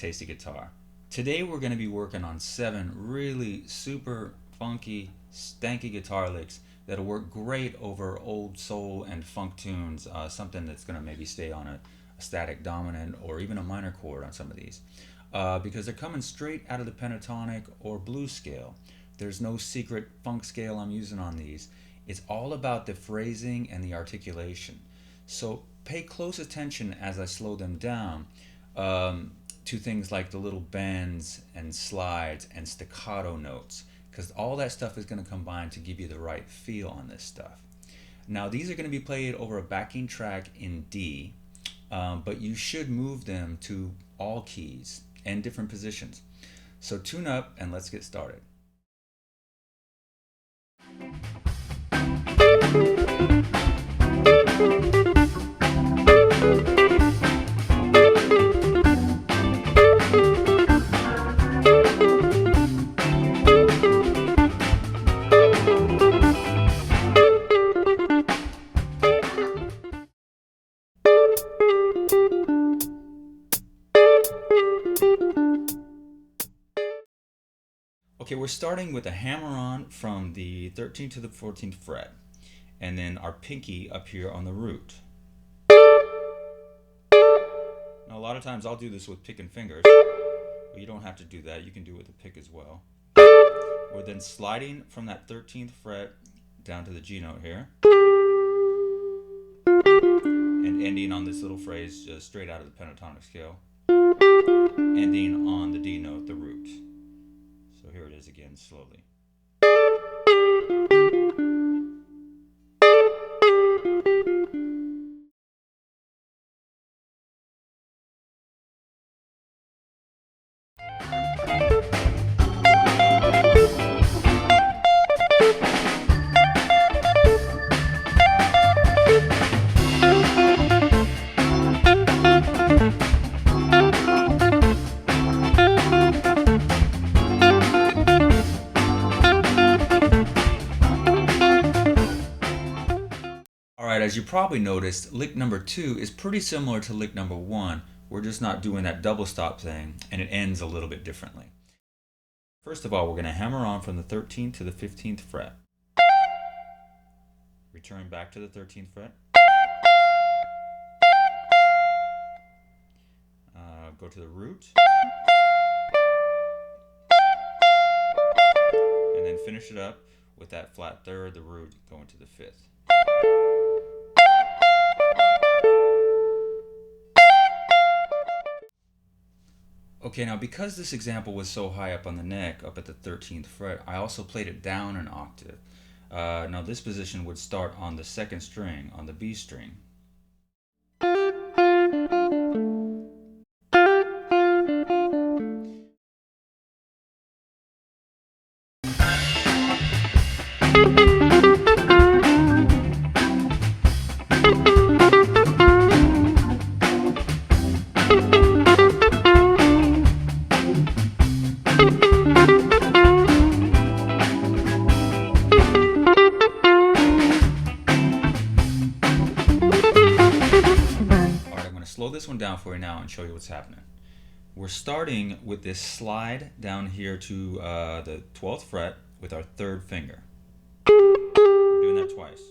Tasty Guitar. Today we're going to be working on 7 really super funky, stanky guitar licks that'll work great over old soul and funk tunes, something that's going to maybe stay on a static dominant or even a minor chord on some of these. Because they're coming straight out of the pentatonic or blues scale. There's no secret funk scale I'm using on these. It's all about the phrasing and the articulation. So pay close attention as I slow them down to things like the little bends and slides and staccato notes, because all that stuff is going to combine to give you the right feel on this stuff. Now these are going to be played over a backing track in D, but you should move them to all keys and different positions. So tune up and let's get started. Okay, we're starting with a hammer-on from the 13th to the 14th fret, and then our pinky up here on the root. Now a lot of times I'll do this with pick and fingers, but you don't have to do that. You can do it with a pick as well. We're then sliding from that 13th fret down to the G note here, and ending on this little phrase just straight out of the pentatonic scale, ending on the D note, the root. So here it is again, slowly. As you probably noticed, lick number 2 is pretty similar to lick number 1. We're just not doing that double stop thing, and it ends a little bit differently. First of all, we're going to hammer on from the 13th to the 15th fret. Return back to the 13th fret. Go to the root. And then finish it up with that flat third, the root, going to the 5th. Okay, now because this example was so high up on the neck, up at the 13th fret, I also played it down an octave. Now this position would start on the 2nd string, on the B string. Slow this one down for you now and show you what's happening. We're starting with this slide down here to the 12th fret with our 3rd finger. We're doing that twice.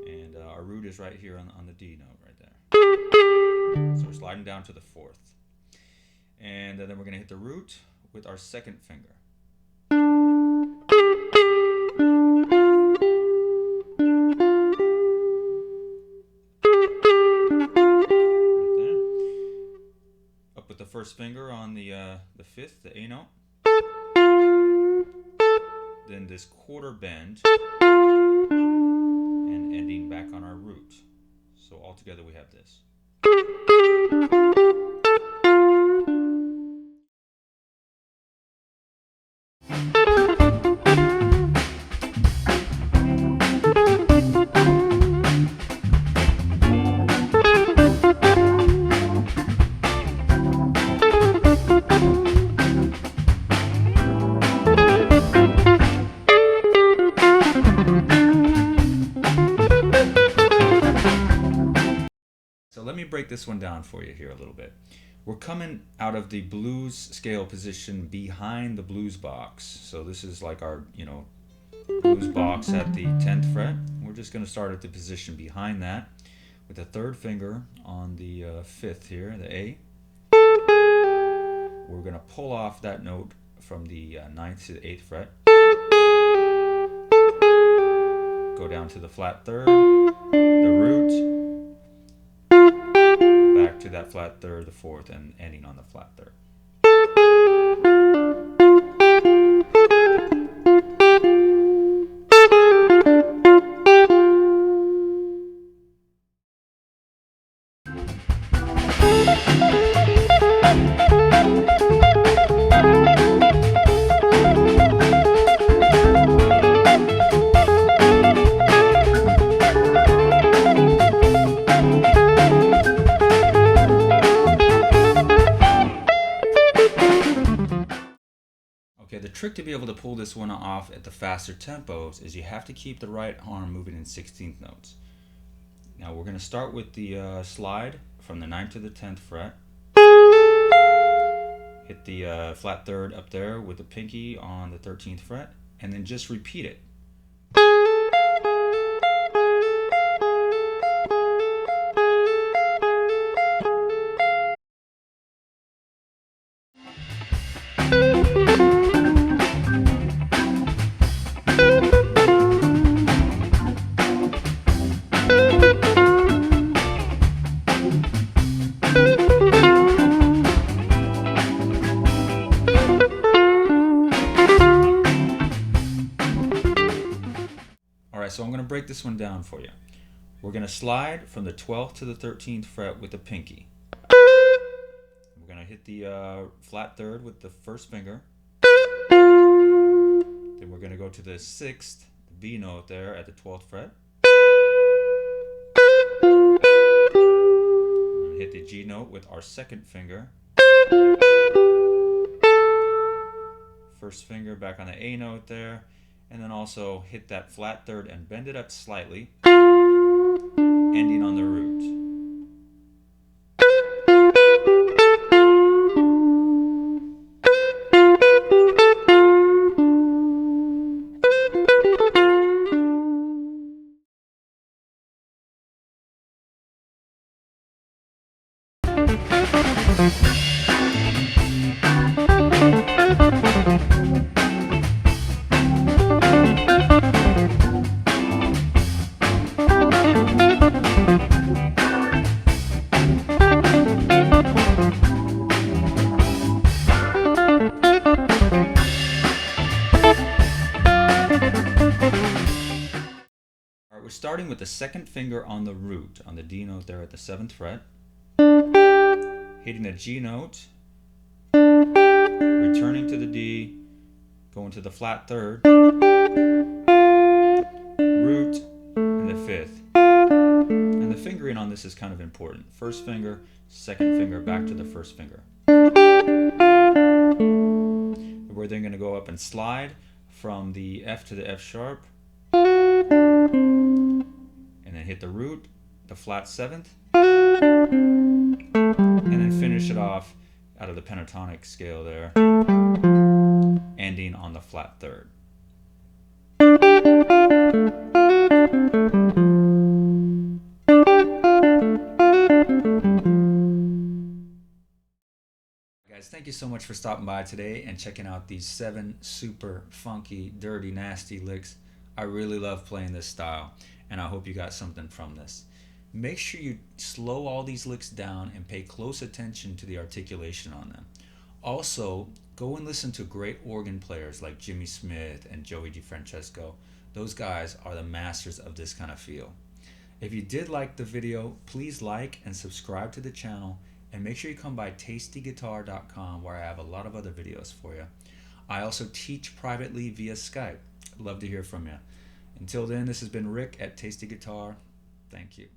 And our root is right here on the D note right there. So we're sliding down to the 4th. And then we're going to hit the root with our 2nd finger. The 1st finger on the 5th, the A note, then this quarter bend, and ending back on our root. So all together we have this. So let me break this one down for you here a little bit. We're coming out of the blues scale position behind the blues box. So this is like our, blues box at the 10th fret. We're just going to start at the position behind that with the third finger on the 5th here, the A. We're going to pull off that note from the 9th to the 8th fret. Go down to the flat third, the root, back to that flat third, the 4th, and ending on the flat third. Okay, the trick to be able to pull this one off at the faster tempos is you have to keep the right arm moving in 16th notes. Now we're going to start with the slide from the 9th to the 10th fret. Hit the flat third up there with the pinky on the 13th fret, and then just repeat it. Alright, so I'm going to break this one down for you. We're going to slide from the 12th to the 13th fret with the pinky. We're going to hit the flat third with the first finger. Then we're going to go to the 6th, the B note there at the 12th fret. We're going to hit the G note with our second finger. First finger back on the A note there. And then also hit that flat third and bend it up slightly, ending on the root. We're starting with the second finger on the root, on the D note there at the 7th fret, hitting a G note, returning to the D, going to the flat third, root, and the 5th. And the fingering on this is kind of important. First finger, second finger, back to the first finger. We're then going to go up and slide from the F to the F sharp, and then hit the root, the flat 7th, and then finish it off out of the pentatonic scale there, ending on the flat third. Guys, thank you so much for stopping by today and checking out these 7 super funky, dirty, nasty licks. I really love playing this style, and I hope you got something from this. Make sure you slow all these licks down and pay close attention to the articulation on them. Also, go and listen to great organ players like Jimmy Smith and Joey DeFrancesco. Those guys are the masters of this kind of feel. If you did like the video, please like and subscribe to the channel, and make sure you come by TastyGuitar.com, where I have a lot of other videos for you. I also teach privately via Skype. I'd love to hear from you. Until then, this has been Rick at Tasty Guitar. Thank you.